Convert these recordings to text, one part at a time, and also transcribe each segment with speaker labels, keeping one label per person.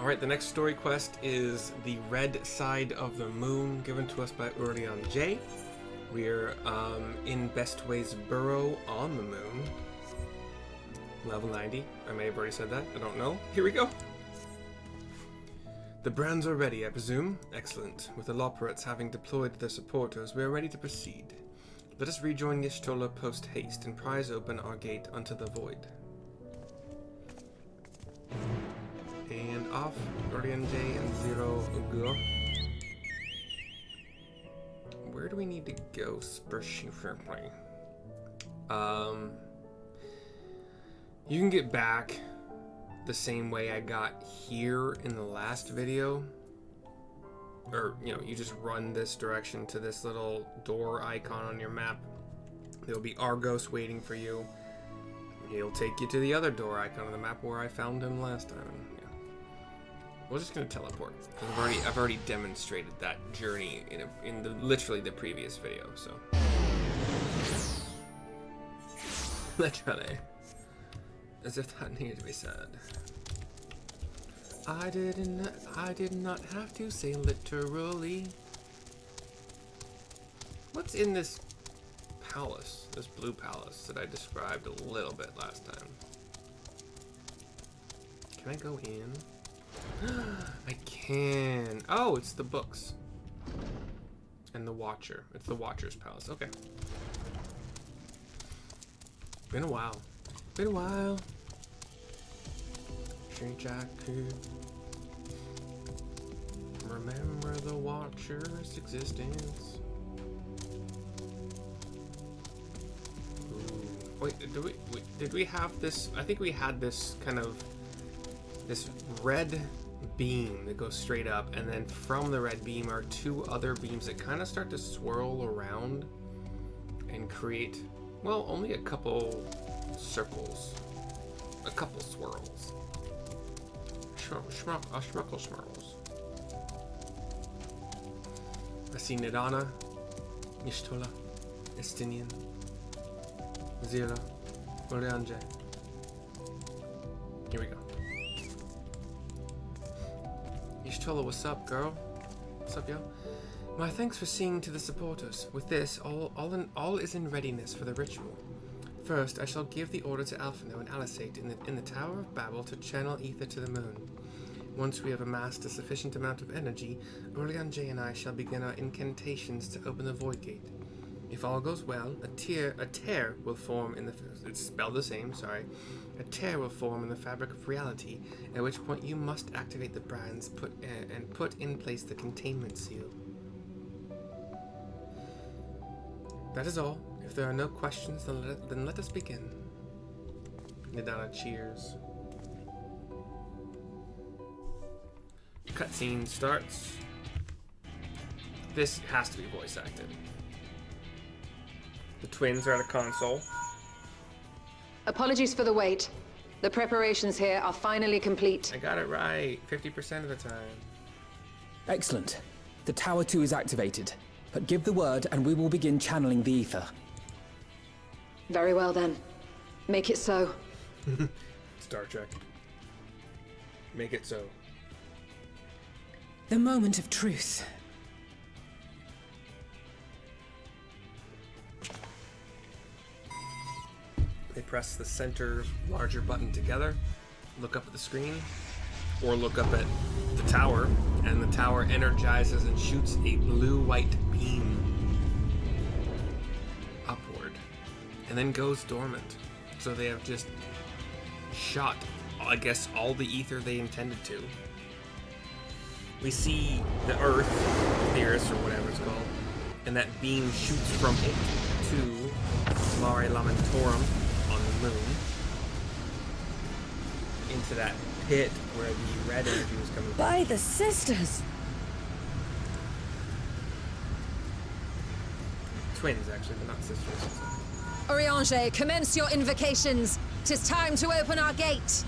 Speaker 1: Alright, the next story quest is the Red Side of the Moon, given to us by Urian J. We're in Bestway's burrow on the moon. Level 90. I may have already said that. I don't know. Here we go. The brands are ready, I presume. Excellent. With the Loporets having deployed their supporters, we are ready to proceed. Let us rejoin Y'shtola post haste and prise open our gate unto the void. And off, Urian J and Zero go. Where do we need to go specifically? You can get back the same way I got here in the last video. Or, you know, you just run this direction to this little door icon on your map. There'll be Argos waiting for you. He'll take you to the other door icon on the map where I found him last time. Yeah. We're just gonna teleport. I've already demonstrated that journey in literally the previous video, so. Literally. As if that needed to be said. I did not have to say literally. What's in this palace, this blue palace that I described a little bit last time? Can I go in? I can. Oh, it's the books. And the Watcher. It's the Watcher's palace. Okay. Been a while. Been a while. Think I could remember the Watcher's existence. Ooh. Wait, did we have this? I think we had this kind of this red beam that goes straight up, and then from the red beam are two other beams that kind of start to swirl around and create, well, only a couple circles, a couple swirls. Schmuckle swirls. I see Nidana, Y'shtola, Estinian, Zira, Urian J. Here we go. Y'shtola, what's up, girl? What's up, yo? My thanks for seeing to the supporters. With this, all is in readiness for the ritual. First, I shall give the order to Alphino and Alisate in the Tower of Babil to channel ether to the moon. Once we have amassed a sufficient amount of energy, Urian J and I shall begin our incantations to open the Void Gate. If all goes well, a tear will form in the... It's spelled the same, sorry. A tear will form in the fabric of reality, at which point you must activate the brands and put in place the containment seal. That is all. If there are no questions, then let us begin. Nidana cheers. Cutscene starts. This has to be voice acted. The twins are at a console.
Speaker 2: Apologies for the wait. The preparations here are finally complete.
Speaker 1: I got it right, 50% of the time.
Speaker 3: Excellent. The Tower 2 is activated. But give the word and we will begin channeling the ether.
Speaker 2: Very well then. Make it so.
Speaker 1: Star Trek. Make it so.
Speaker 4: The moment of truth.
Speaker 1: They press the center larger button together, look up at the screen, or look up at the tower, and the tower energizes and shoots a blue-white beam upward, and then goes dormant. So they have just shot, I guess, all the ether they intended to. We see the Earth, Theris, or whatever it's called, and that beam shoots from it to Mare Lamentorum on the moon, into that pit where the red energy was coming from.
Speaker 4: By the sisters!
Speaker 1: Twins, actually, but not sisters.
Speaker 2: Urian, commence your invocations. 'Tis time to open our gate.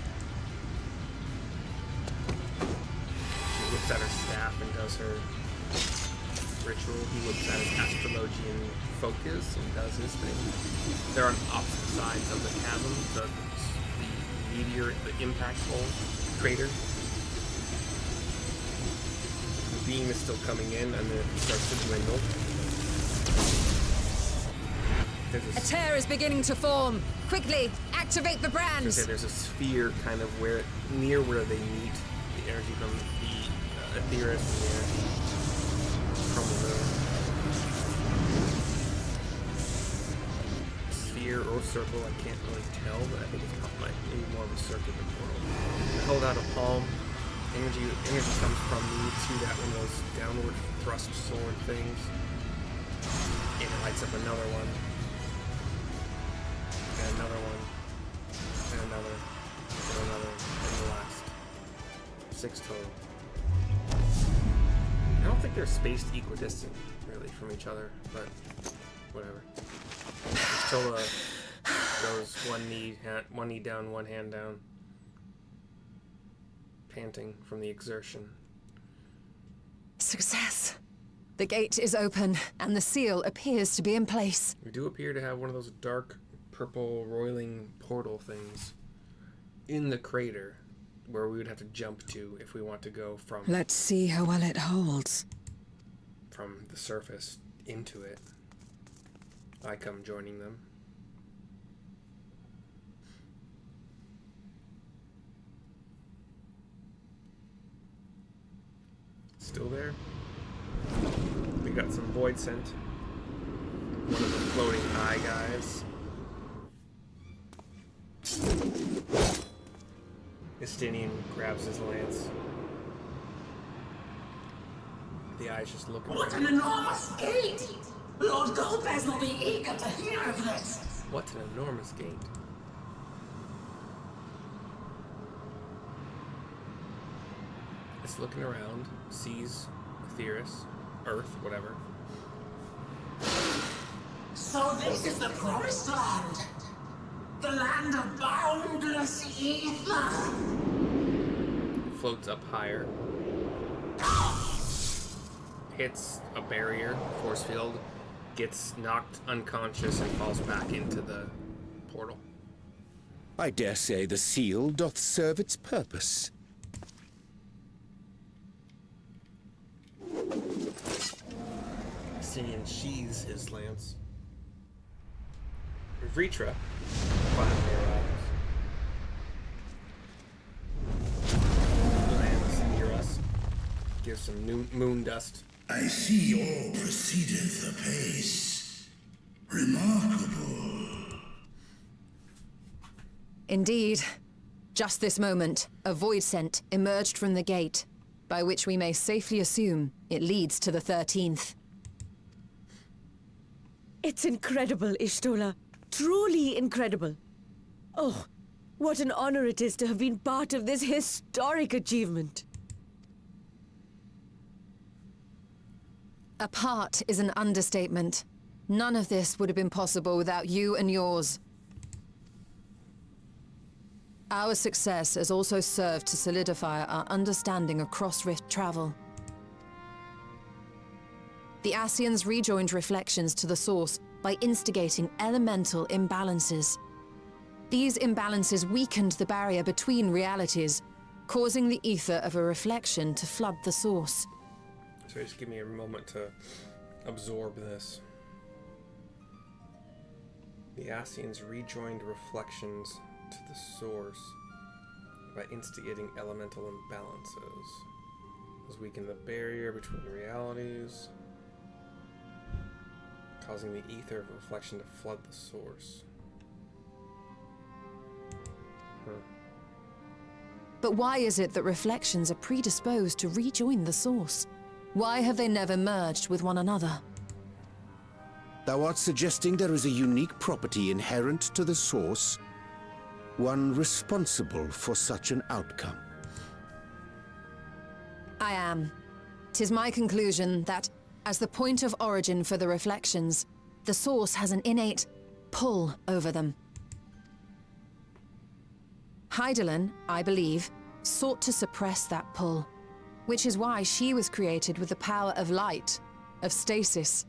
Speaker 1: She whips out her staff and does her ritual. He whips out his astrologian focus and does his thing. They're on opposite sides of the chasm, the meteor, the impact hole, crater. beam is still coming in, and then it starts to dwindle.
Speaker 2: A tear is beginning to form. Quickly, activate the brands.
Speaker 1: There's a sphere kind of near where they meet. The energy from the Aetheris and the energy from the sphere or circle. I can't really tell, but I think it's maybe more of a circular portal. I hold out a palm. Energy comes from me to that one of those downward thrust sword things, and it lights up another one. And another one, and another, and another, and the last. 6 total. I don't think they're spaced equidistant, really, from each other, but whatever. Tola goes one knee down, one hand down, panting from the exertion.
Speaker 2: Success. The gate is open, and the seal appears to be in place.
Speaker 1: We do appear to have one of those dark purple roiling portal things in the crater where we would have to jump to if we want to go from
Speaker 4: Let's see how well it holds.
Speaker 1: from the surface into it. I come joining them. Still there? We got some void scent. One of the floating eye guys. Estinian grabs his lance. The eye's just looking
Speaker 5: What
Speaker 1: at
Speaker 5: an
Speaker 1: him.
Speaker 5: enormous gate! Lord Golbez will be eager to hear of this.
Speaker 1: What an enormous gate. It's looking around, sees Aetheris, Earth, whatever.
Speaker 5: So this is the promised land. The land of boundless ether.
Speaker 1: Floats up higher. Hits a barrier, force field, gets knocked unconscious and falls back into the portal.
Speaker 6: I dare say the seal doth serve its purpose.
Speaker 1: Estinian sheathes his lance. Vritra finally arrives. Lands near us. Gives some moon dust.
Speaker 7: I see all proceedeth apace. Remarkable.
Speaker 2: Indeed. Just this moment, a void scent emerged from the gate, by which we may safely assume it leads to the 13th.
Speaker 4: It's incredible, Ishtola. Truly incredible. Oh, what an honor it is to have been part of this historic achievement.
Speaker 2: A part is an understatement. None of this would have been possible without you and yours. Our success has also served to solidify our understanding of cross-rift travel. The Ascians rejoined reflections to the source by instigating elemental imbalances. These imbalances weakened the barrier between realities, causing the ether of a reflection to flood the source.
Speaker 1: So just give me a moment to absorb this. The Ascians rejoined reflections to the source by instigating elemental imbalances. This weakened the barrier between realities, causing the ether of reflection to flood the source.
Speaker 2: But why is it that reflections are predisposed to rejoin the source? Why have they never merged with one another?
Speaker 6: Thou art suggesting there is a unique property inherent to the source, one responsible for such an outcome.
Speaker 2: I am. 'Tis my conclusion that, as the point of origin for the reflections, the source has an innate pull over them. Hydaelyn, I believe, sought to suppress that pull, which is why she was created with the power of light, of stasis.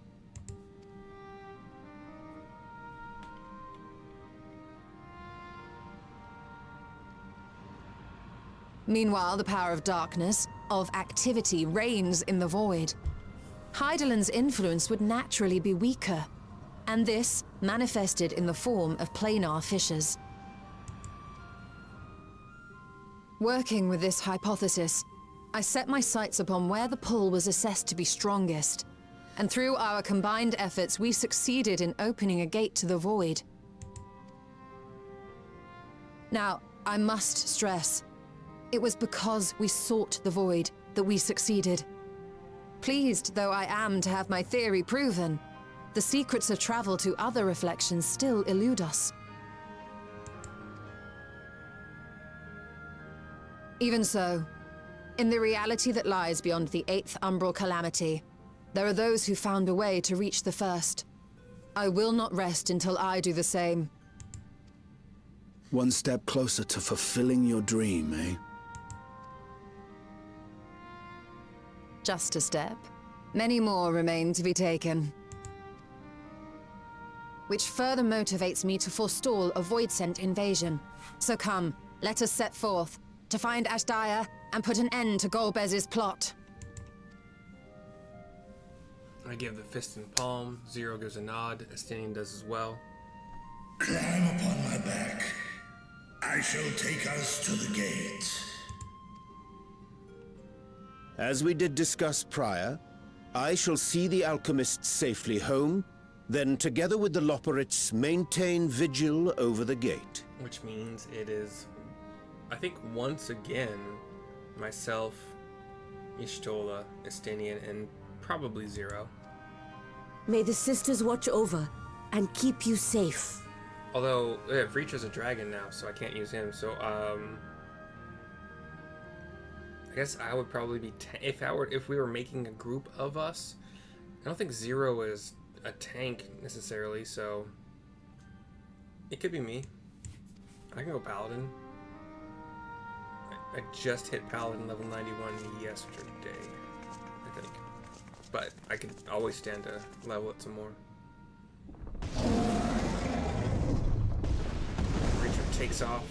Speaker 2: Meanwhile, the power of darkness, of activity, reigns in the void. Hydaelyn's influence would naturally be weaker, and this manifested in the form of planar fissures. Working with this hypothesis, I set my sights upon where the pull was assessed to be strongest, and through our combined efforts, we succeeded in opening a gate to the void. Now, I must stress, it was because we sought the void that we succeeded. Pleased though I am to have my theory proven, the secrets of travel to other reflections still elude us. Even so, in the reality that lies beyond the 8th umbral calamity, there are those who found a way to reach the first. I will not rest until I do the same.
Speaker 8: One step closer to fulfilling your dream, eh?
Speaker 2: Just a step. Many more remain to be taken. Which further motivates me to forestall a void-sent invasion. So come, let us set forth, to find Ashdaya and put an end to Golbez's plot.
Speaker 1: I give the fist and palm, Zero gives a nod, Estinian does as well.
Speaker 7: Climb upon my back. I shall take us to the gate.
Speaker 6: As we did discuss prior, I shall see the alchemists safely home, then together with the Loporrits maintain vigil over the gate.
Speaker 1: Which means it is, I think once again, myself, Y'shtola, Estinian, and probably Zero.
Speaker 4: May the sisters watch over and keep you safe.
Speaker 1: Although, Vreetra's a dragon now, so I can't use him, so, I guess I would probably be if we were making a group of us. I don't think Zero is a tank necessarily, so it could be me. I can go Paladin. I just hit Paladin level 91 yesterday, I think. But I can always stand to level it some more. Reacher takes off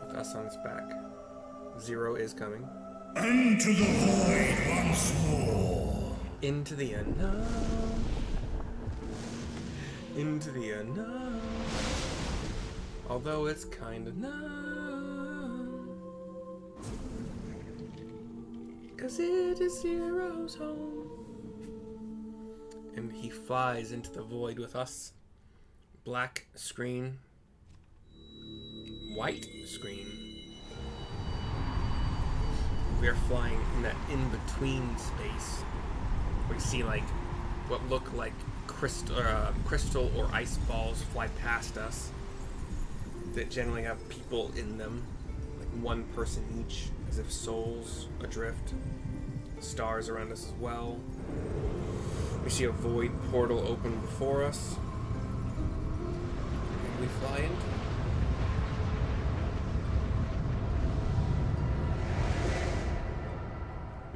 Speaker 1: with us on its back. Zero is coming.
Speaker 7: Unto the void once more.
Speaker 1: Into the unknown. Into the unknown. Although it's kind of known. 'Cause it is Zero's home. And he flies into the void with us. Black screen. White screen. We are flying in that in-between space. We see like what look like crystal or ice balls fly past us that generally have people in them, like one person each, as if souls adrift. Stars around us as well. We see a void portal open before us, and we fly into it.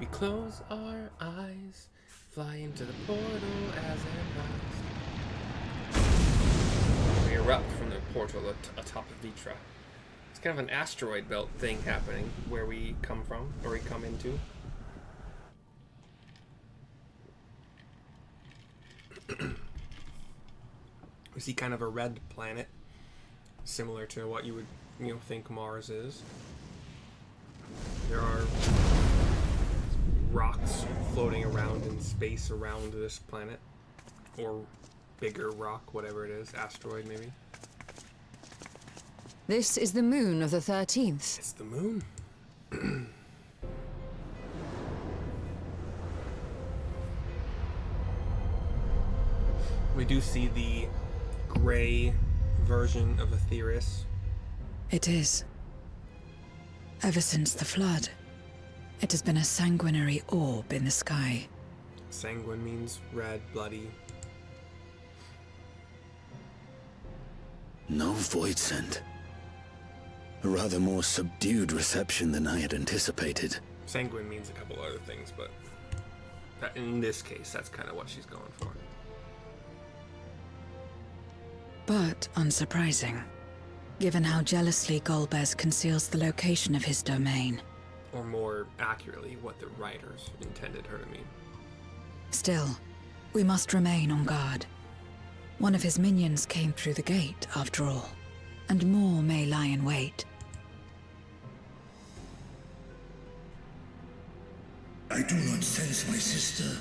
Speaker 1: We close our eyes, fly into the portal as it rises. We erupt from the portal atop of Vitra. It's kind of an asteroid belt thing happening where we come from, or we come into. We see kind of a red planet, similar to what you would, think Mars is. There are rocks floating around in space around this planet, or bigger rock, whatever it is, asteroid maybe.
Speaker 2: This is the moon of the 13th.
Speaker 1: It's the moon. We do see the gray version of Aetherius.
Speaker 9: It is. Ever since the flood, it has been a sanguinary orb in the sky.
Speaker 1: Sanguine means red, bloody.
Speaker 8: No void scent. A rather more subdued reception than I had anticipated.
Speaker 1: Sanguine means a couple other things, but in this case, that's kind of what she's going for.
Speaker 9: But unsurprising. given how jealously Golbez conceals the location of his domain.
Speaker 1: Or more accurately, what the writers intended her to mean.
Speaker 9: Still, we must remain on guard. One of his minions came through the gate, after all, and more may lie in wait.
Speaker 7: I do not sense my sister.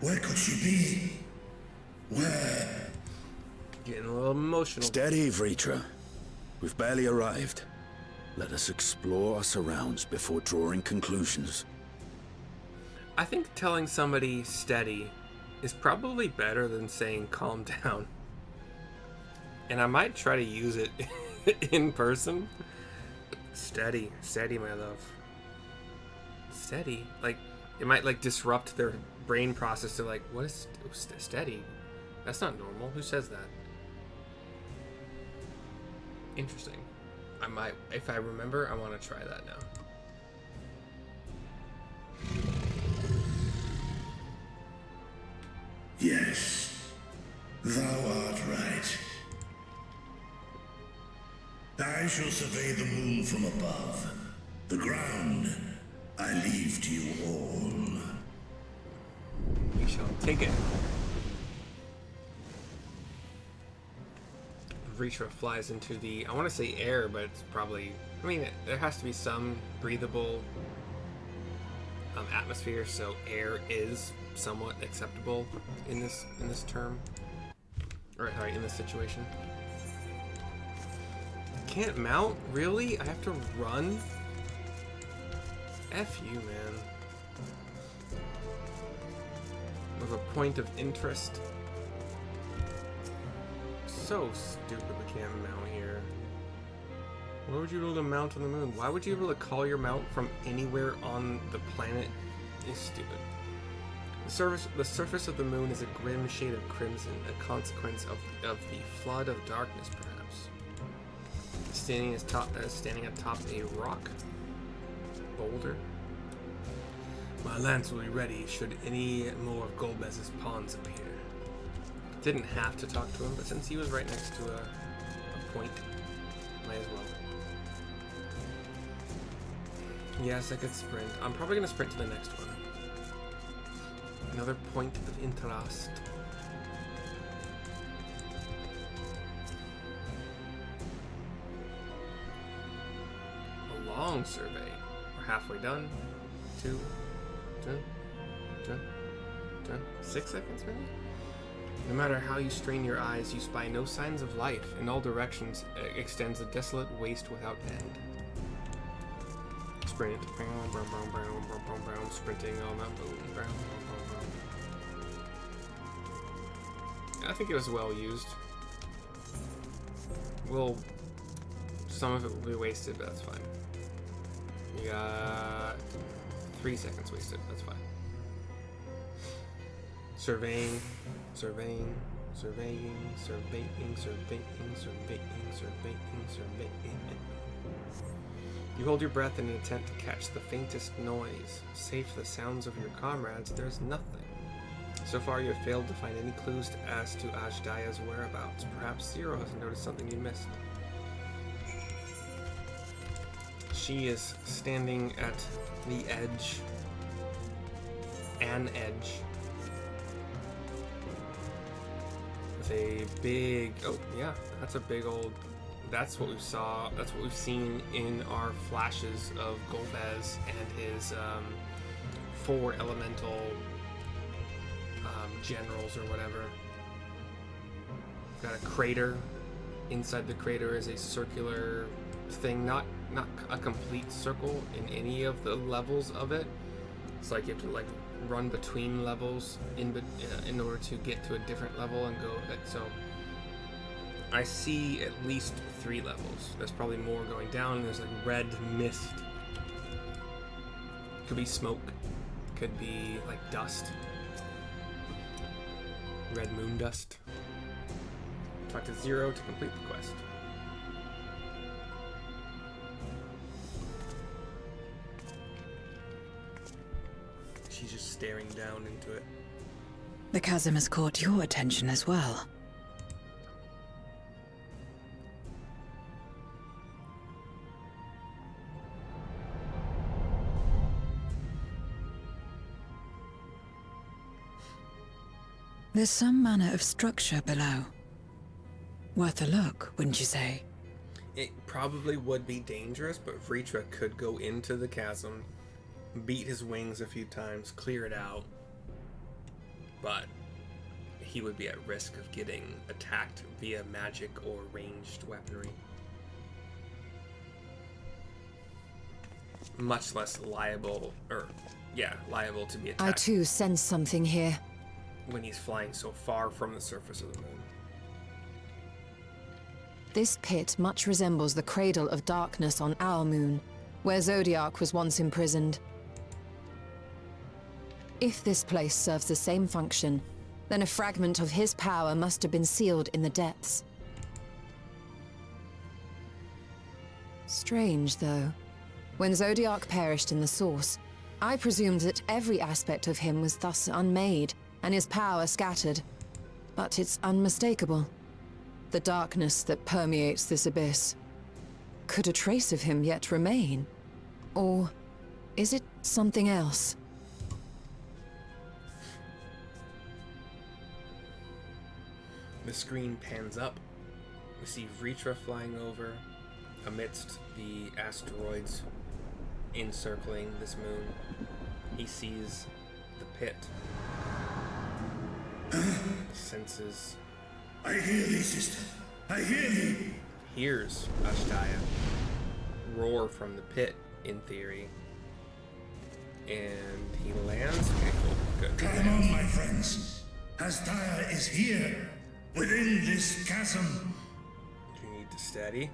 Speaker 7: Where could she be? Where?
Speaker 1: Getting a little emotional.
Speaker 8: Steady, Vritra. We've barely arrived. Let us explore our surrounds before drawing conclusions.
Speaker 1: I think telling somebody steady is probably better than saying calm down. And I might try to use it in person. Steady, steady, my love. Steady. Like, it might like disrupt their brain process to like, what is steady? That's not normal. Who says that? Interesting. I might, if I remember, I want to try that now.
Speaker 7: Yes, thou art right. I shall survey the moon from above. The ground I leave to you all.
Speaker 1: We shall take it. Vritra flies into the, I want to say air, but it's probably, I mean, there has to be some breathable atmosphere, so air is somewhat acceptable in this term, or sorry, in this situation. Can't mount? Really? I have to run? F you, man. With a point of interest. So stupid we can't mount here. Why would you be able to mount on the moon? Why would you be able to call your mount from anywhere on the planet? Is stupid. The surface of the moon is a grim shade of crimson, a consequence of the flood of darkness, perhaps. Standing atop a rock boulder. My lance will be ready should any more of Golbez's pawns appear. Didn't have to talk to him, but since he was right next to a point, might as well. Yes, I could sprint. I'm probably gonna sprint to the next one. Another point of interest. A long survey. We're halfway done. 6 seconds maybe? No matter how you strain your eyes, you spy no signs of life. In all directions extends a desolate waste without end. Sprint. Sprinting on that boom. I think it was well used. Some of it will be wasted, but that's fine. You got 3 seconds wasted, that's fine. Surveying. You hold your breath in an attempt to catch the faintest noise. Save for the sounds of your comrades, there's nothing. So far, you have failed to find any clues as to Ajdaya's whereabouts. Perhaps Zero has noticed something you missed. She is standing at the edge. An edge. With a big... Oh, yeah. That's a big old... That's what we saw. That's what we've seen in our flashes of Golbez and his 4 elemental generals or whatever. Got a crater. Inside the crater is a circular thing, not a complete circle in any of the levels of it. It's like you have to like run between levels in order to get to a different level and go. So I see at least 3 levels. There's probably more going down. There's like red mist. Could be smoke. Could be like dust. Red moon dust. Talk to Zero to complete the quest. She's just staring down into it.
Speaker 9: The chasm has caught your attention as well. There's some manner of structure below. Worth a look, wouldn't you say?
Speaker 1: It probably would be dangerous, but Vritra could go into the chasm, beat his wings a few times, clear it out. But he would be at risk of getting attacked via magic or ranged weaponry. Much less liable, liable to be attacked.
Speaker 2: I too sense something here.
Speaker 1: When he's flying so far from the surface of the moon.
Speaker 2: This pit much resembles the cradle of darkness on our moon, where Zodiac was once imprisoned. If this place serves the same function, then a fragment of his power must have been sealed in the depths. Strange, though. When Zodiac perished in the Source, I presumed that every aspect of him was thus unmade, and his power scattered. But it's unmistakable. The darkness that permeates this abyss. Could a trace of him yet remain? Or is it something else?
Speaker 1: The screen pans up. We see Vritra flying over amidst the asteroids encircling this moon. He sees the pit. Senses.
Speaker 7: I hear thee, sister. I hear thee.
Speaker 1: Hears Ashdaya roar from the pit, in theory. And he lands. Okay, cool. Good.
Speaker 7: Come on, my friends. Ashdaya is here, within this chasm.
Speaker 1: You need to steady.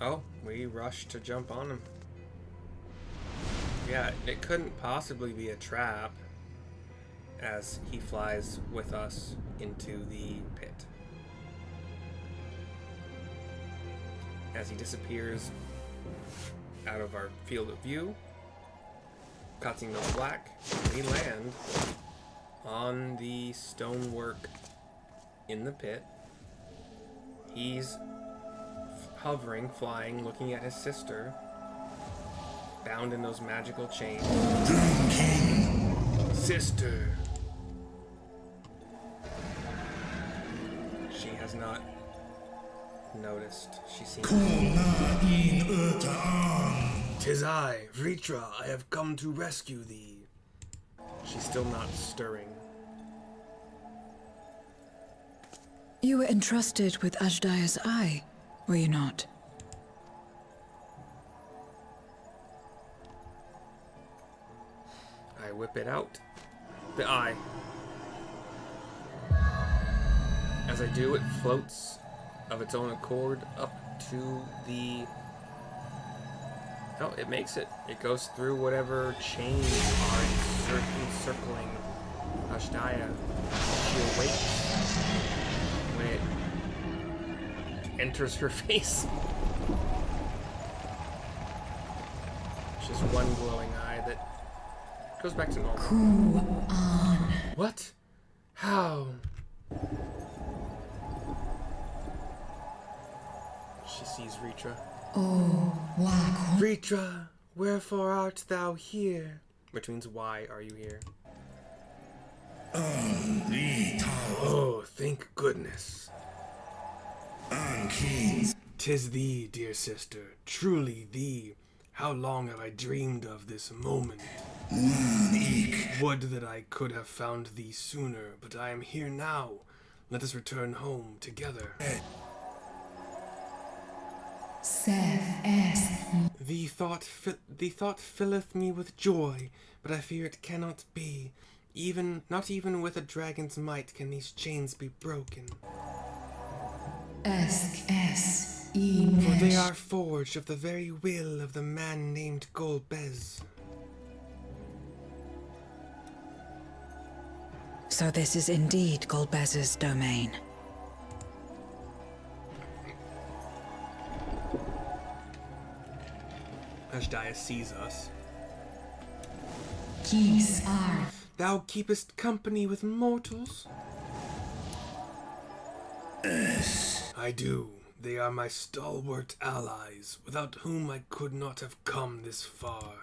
Speaker 1: Oh, we rushed to jump on him. Yeah, it couldn't possibly be a trap as he flies with us into the pit. As he disappears out of our field of view, cutting the black, we land on the stonework in the pit. He's hovering, flying, looking at his sister, bound in those magical chains. Sister! She has not noticed. She seems... "'Tis I, Vritra. I have come to rescue thee." She's still not stirring.
Speaker 9: You were entrusted with Ajdaya's eye, were you not?
Speaker 1: I whip it out. The eye. As I do, it floats of its own accord up to the... Oh, it makes it. It goes through whatever chains are encircling Ashdaya. She awakes when it enters her face. Just one glowing eye that goes back to normal.
Speaker 9: Cool on.
Speaker 1: What? How? She sees Vritra.
Speaker 9: Oh, Wag.
Speaker 1: Vritra, wherefore art thou here? Which means, why are you here?
Speaker 7: The Tower.
Speaker 1: Oh, thank goodness.
Speaker 7: King.
Speaker 1: 'Tis thee, dear sister, truly thee. How long have I dreamed of this moment? Would that I could have found thee sooner, but I am here now. Let us return home together. The thought filleth me with joy, but I fear it cannot be. Not even with a dragon's might can these chains be broken. For they are forged of the very will of the man named Golbez.
Speaker 9: So this is indeed Golbez's domain.
Speaker 1: Ashdaya sees us. Thou keepest company with mortals?
Speaker 7: Yes.
Speaker 1: I do. They are my stalwart allies, without whom I could not have come this far.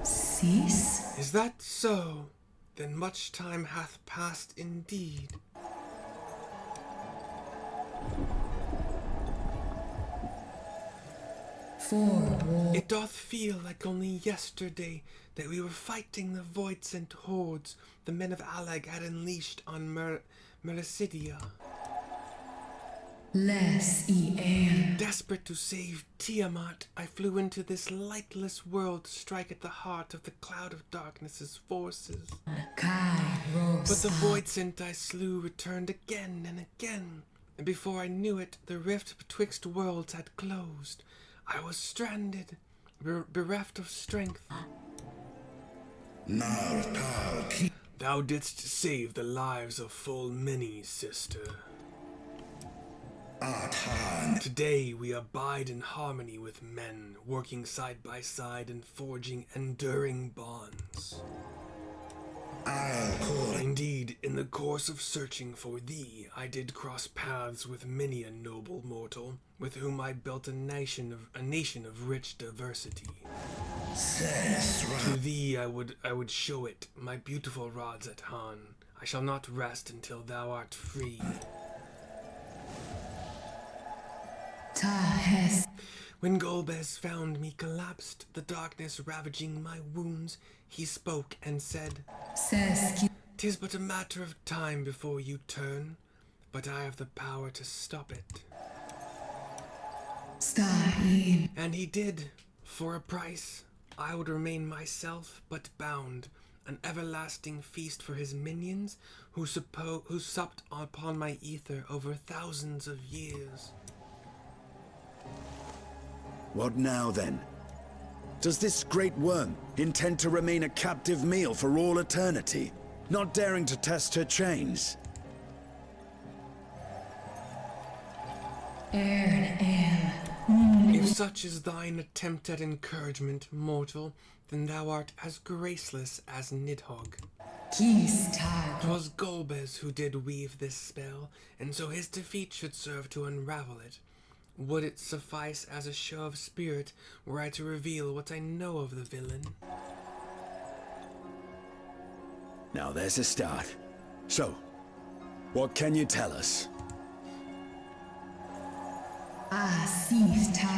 Speaker 9: Cease?
Speaker 1: Is that so? Then much time hath passed indeed. It doth feel like only yesterday that we were fighting the void-sent hordes the men of Alag had unleashed on Mericidia. Desperate to save Tiamat, I flew into this lightless world to strike at the heart of the Cloud of Darkness's forces. But the void-sent I slew returned again and again, and before I knew it, the rift betwixt worlds had closed. I was stranded, bereft of strength. Thou didst save the lives of full many, sister. Today we abide in harmony with men, working side by side and forging enduring bonds. Indeed, in the course of searching for thee, I did cross paths with many a noble mortal, with whom I built a nation of rich diversity. To thee I would show it, my beautiful rods at Han. I shall not rest until thou art free. When Golbez found me collapsed, the darkness ravaging my wounds, he spoke and said, "'Tis but a matter of time before you turn, but I have the power to stop it." And he did, for a price. I would remain myself, but bound, an everlasting feast for his minions, who supped upon my ether over thousands of years.
Speaker 8: What now, then? Does this great worm intend to remain a captive meal for all eternity, not daring to test her chains?
Speaker 1: If such is thine attempt at encouragement, mortal, then thou art as graceless as Nidhogg. 'Twas Golbez who did weave this spell, and so his defeat should serve to unravel it. Would it suffice as a show of spirit were I to reveal what I know of the villain?
Speaker 8: Now there's a start. So, what can you tell us?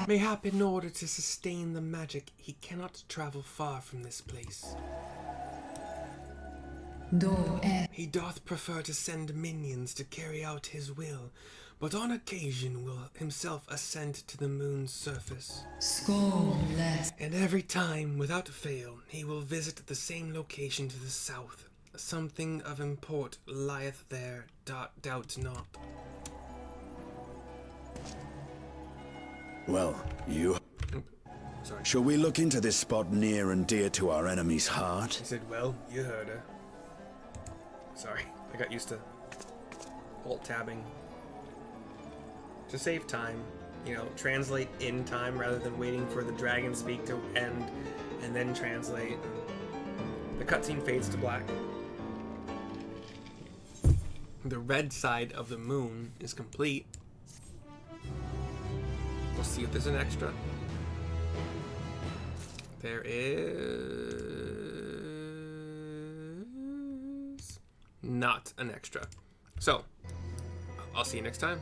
Speaker 1: Mayhap in order to sustain the magic, he cannot travel far from this place. He doth prefer to send minions to carry out his will, but on occasion will himself ascend to the moon's surface. And every time, without fail, he will visit the same location to the south. Something of import lieth there, doubt not.
Speaker 8: Well,
Speaker 1: Sorry.
Speaker 8: Shall we look into this spot near and dear to our enemy's heart?
Speaker 1: He said, well, you heard her. Sorry, I got used to alt-tabbing. To save time, you know, translate in time rather than waiting for the dragon speak to end and then translate. The cutscene fades to black. The red side of the moon is complete. We'll see if there's an extra. There is not an extra. So, I'll see you next time.